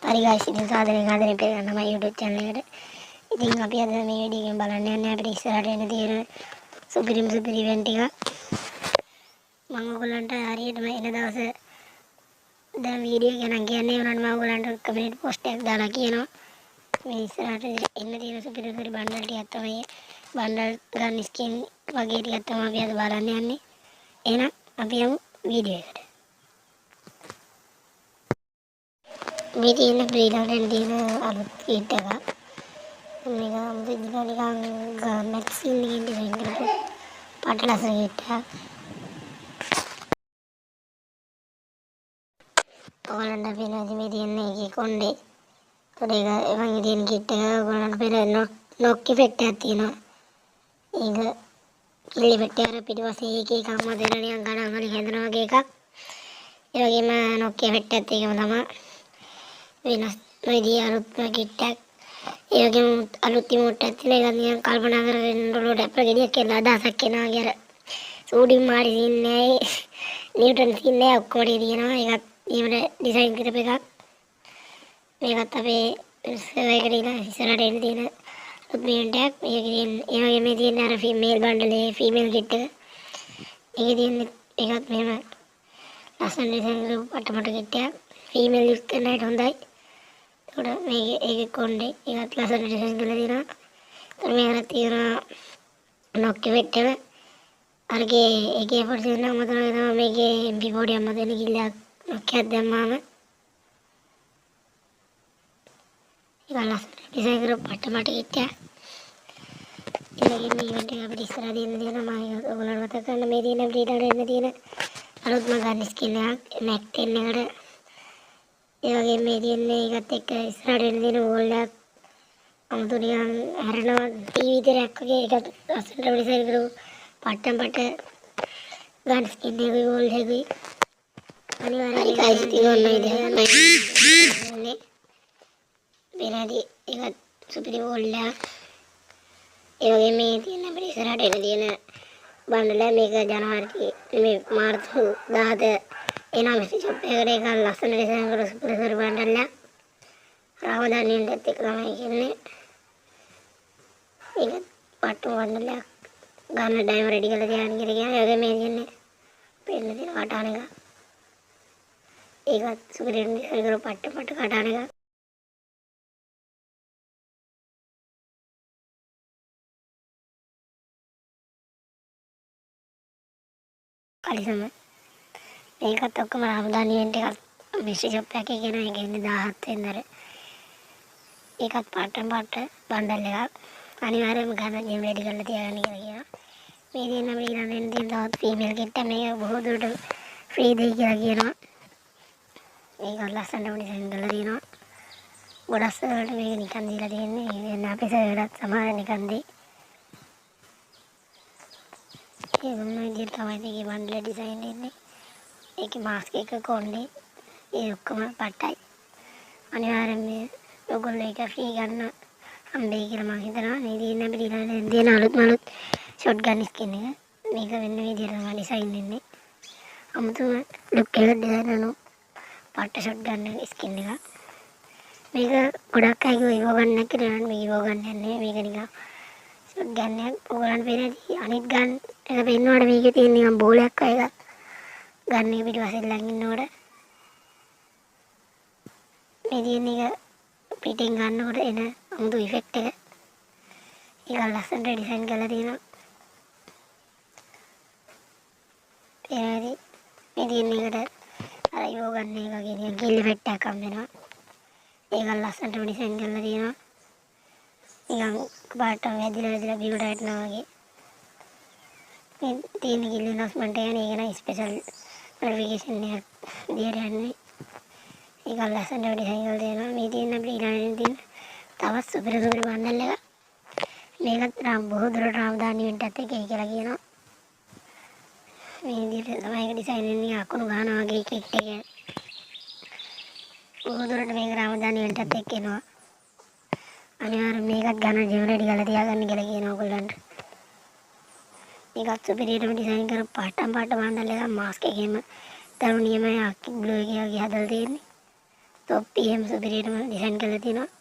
හරි ගයිස් ඉතින් සාදරයෙන් අපේ ගන්න මම YouTube channel එකට. ඉතින් අපි අද මේ වීඩියෝ එකෙන් බලන්න යන්නේ අපිට ඉස්සරහට එන තියෙන සුපිරිම ඉවෙන්ට් එක. මම ඔයගොල්ලන්ට හරියටම එන දවසේ දැන් වීඩියෝ එක නම් කියන්නේ උනත් මම ඔයගොල්ලන්ට කමෙන්ට් පෝස්ට් එකක් දාලා කියනවා. මේ ඉස්සරහට එන්න තියෙන සුපිරි බණ්ඩල් ටිකක් තමයි බණ්ඩල් ගන්න ස්කින් වගේ ටිකක් තමයි අපි අද බලන්න යන්නේ. එහෙනම් අපි යමු වීඩියෝ එකට. මේ තියෙන ප්‍රීලන්ටෙන් තියෙන අලුත් කීට් එක මේක මුදින්ලා නිකන් මැක්සින් එකෙන් ඩිසයින් කරපු පටලස කීට් එක. ඔයාලන්ට පේනවා මේ තියෙන එකේ කොණ්ඩේ. ඒක මගේ තියෙන කීට් එක ඔයාලන්ට පේන නොක් ඉෆෙක්ට් එකක් තියෙනවා. ඒක කිලි ඉෆෙක්ට් එක පිටිපස්සේ එක එකක්ම දෙන නිකන් ගණන් වලින් හැදෙන වගේ එකක්. ඒ වගේම නොක් ඉෆෙක්ට් එකත් ඒකම තමයි. වෙනස් විදිහේ අලුත් කීට් එකක්. ඒ වගේම අලුත් ඉමෝට් එකක් තියෙන එක නිකන් කල්පනා කරගෙන රොලෝට අප්පර ගෙඩියක් කියලා අදහසක් එනවා වගේ අර සූඩින් මාරි ඉන්නේ නිව්ටන් ඉන්නේ ඔක්කොම තියෙනවා. ඒකත් ඊමට ඩිසයින් කරපු එකක්. මේකත් අපේ සර්වර් එකට ඉස්සරහට එන්න තියෙන අලුත් ඉවෙන්ට් එකක්. ඒ වගේ මේ තියෙන අර ෆීමේල් බණ්ඩලේ ෆීමේල් කිට් එක. ඒකේ තියෙන එකත් මෙහෙම ලස්සන ඩිසයින් කරපු පටමට කිට් එකක්. ෆීමේල් යුස් කරන අයට හොඳයි. ඒකට මේකේ ඒකේ කොණ්ඩේ ඒකත් ලස්සන ඩිසයින් කරලා තියෙනවා. ඒතර මේකට තියෙනවා නොක් ඉෆෙක්ට් එක. අරගේ ඒකේ පොඩි නම තමයි මේකේ MP40 අම්ම දෙන කිල්ලක් නොක්කයක් දැම්මාම ඒක ලස්සන ඩිසයින් කරපු පටමට කිට් එකක්. මේ ඉවෙන්ට් එක අපිට ඉස්සරහ දෙන්න තියෙනවා. මම ඔයගොල්ලන්ට මතක කරන්න මේ තියෙන ප්‍රීඩර් එන්න තියෙන අලුත්ම ගන්න ස්කින් එකක් MAC 10 එකට. ඒ වගේම මේ තියෙන්නේ ඒකත් එක්ක ඉස්සරහට එන්න තියෙන වෝල් එකක්. අමුතු නිකන් හැරෙනවා ටීවී තරයක් වගේ ඒකත් ලස්සනට ඩිසයින් කරපු පට ගන්න ස්කින් එකේ වෝල් එකේ අනිවාර්යයෙන් ගයිස් තියෙන විදිහට වෙනදී ඒකත් සුපිරි වෝල් එකක්. ඒ වගේම මේ තියෙන අපිට ඉස්සරහට එන්න තියෙන බණ්ඩල මේක ජනවාරි මේ මාර්තු 10 එනවා මෙසේ ෂොප් එකට. ඒක ලස්සන ඩිසයින් කරපු සුපිරි බණ්ඩල් එකක්. රාමදානියෙන්ත් එක්ක තමයි කියන්නේ. ඒක පටු බණ්ඩල් එකක් ගන්න ඩයිම රෙඩි කරලා තියාගෙන කියලා කියන්නේ. ඒක මේ කියන්නේ පෙන්න තියෙන කටාන එක. ඒකත් සුපිරි ඩිසයින් කරපු පට කටාන එක. කලිසම මේකත් ඔක්කොම රාමදානියෙන්ට එකක් මෙසේ ෂොප් එකේ කියන එක ඉන්නේ 17 වෙනිදාට. ඒකත් පාට බණ්ඩල් එකක්. අනිවාර්යයෙන්ම ගන්න ජීම් රෙඩි කරලා තියාගන්න කියලා කියනවා. මේ දෙන්න අපිට ඊළඟට තියෙන තවත් ෆීමේල් කිට් එක. මේක බොහෝ දුරට ෆ්‍රී දෙයි කියලා කියනවා. මේක ලස්සනට ඩිසයින් කරලා තියෙනවා. ගොඩක් වලට මේක නිකන් දීලා තියෙන්නේ. ඒ කියන්නේ අපේ සර්වරත් සමහර නිකන් දෙයි. ඒ මොන විදිහට තමයි මේකේ බණ්ඩල ඩිසයින් වෙන්නේ. ඒකේ මාස්ක් එක කොණ්ඩේ ඒ ඔක්කොම පටයි. අනිවාර්යයෙන්ම ඔයගොල්ලෝ ඒක ෆ්‍රී ගන්න හම්බෙයි කියලා මම හිතනවා. මේ දින අපිට ඊළඟට දෙන අලුත්ම ෂොට් ගන් ස්කින් එක. මේක වෙන විදිහට තමයි ඩිසයින් වෙන්නේ. අමුතුම ලුක් එක ඩිසයින් කරන පාට ෂොට් ගන් ස්කින් එක. මේක ගොඩක් අය ඉවෝ ගන්න කියලා මේක ඉවෝ ගන්න යන්නේ. මේක නිකන් ෂොට් ගන් එකක්. ඔයගලන්ට පේනදී අනිත් ගන් එක පෙන්නනකොට මේකේ තියෙන නිකන් බෝලයක් වගේ එකක්. ගන්න එක පිටිපස්සේ ළඟ ඉන්නකොට මේ තියෙන එක පිටින් ගන්නකොට එන අමුතු ඉෆෙක්ට් එක. ඒක ලස්සනට ඩිසයින් කරලා තියෙනවා. මේ තියෙන එකට අර ඉවෝ ගන්න එක වගේ නිකන් කිල් ඉෆෙක්ට් එකක් හම් වෙනවා. ඒක ලස්සනට ඩිසයින් කරලා තියෙනවා. නිකන් පාට වැදිලා බිමට වැටෙනවා වගේ. මේ තියෙන කිල් ඉනස්මන්ට් එක නේ. ඒක නම් ස්පෙෂල් නොටිෆිකේෂන් එකක් විදියට යන්නේ. ඒක ලස්සනට ඩිසයින් කරලා තියෙනවා. මේ තියෙන අපිට ඊළඟට තියෙන තවත් සුපිරි බණ්ඩල් එකක්. මේකත් බොහෝ දුරට රාමදාන ඉවෙන්ට් එකත් එක්ක කියලා කියනවා. මේ විදිහට තමයි ඒක ඩිසයින් වෙන්නේ. අකුණු ගන්නවා වගේ කිට් එක. බොහෝ දුරට මේක රාමදාන ඉවෙන්ට් එකත් එක්ක එනවා. අනිවාර්යයෙන් මේකත් ගන්න ජීම රෙඩි කරලා තියාගන්න කියලා කියනවා ඔයගොල්ලන්ට. මේකත් සුපිරියටම ඩිසයින් කරපු පාට බණ්ඩල් එකක්. මාස්ක් එකේම තරුණියම අක්කි ග්ලෝ එකේ වගේ හදලා තියෙන්නේ. තොප්පි එහෙම සුපිරියටම ඩිසයින් කරලා තියෙනවා.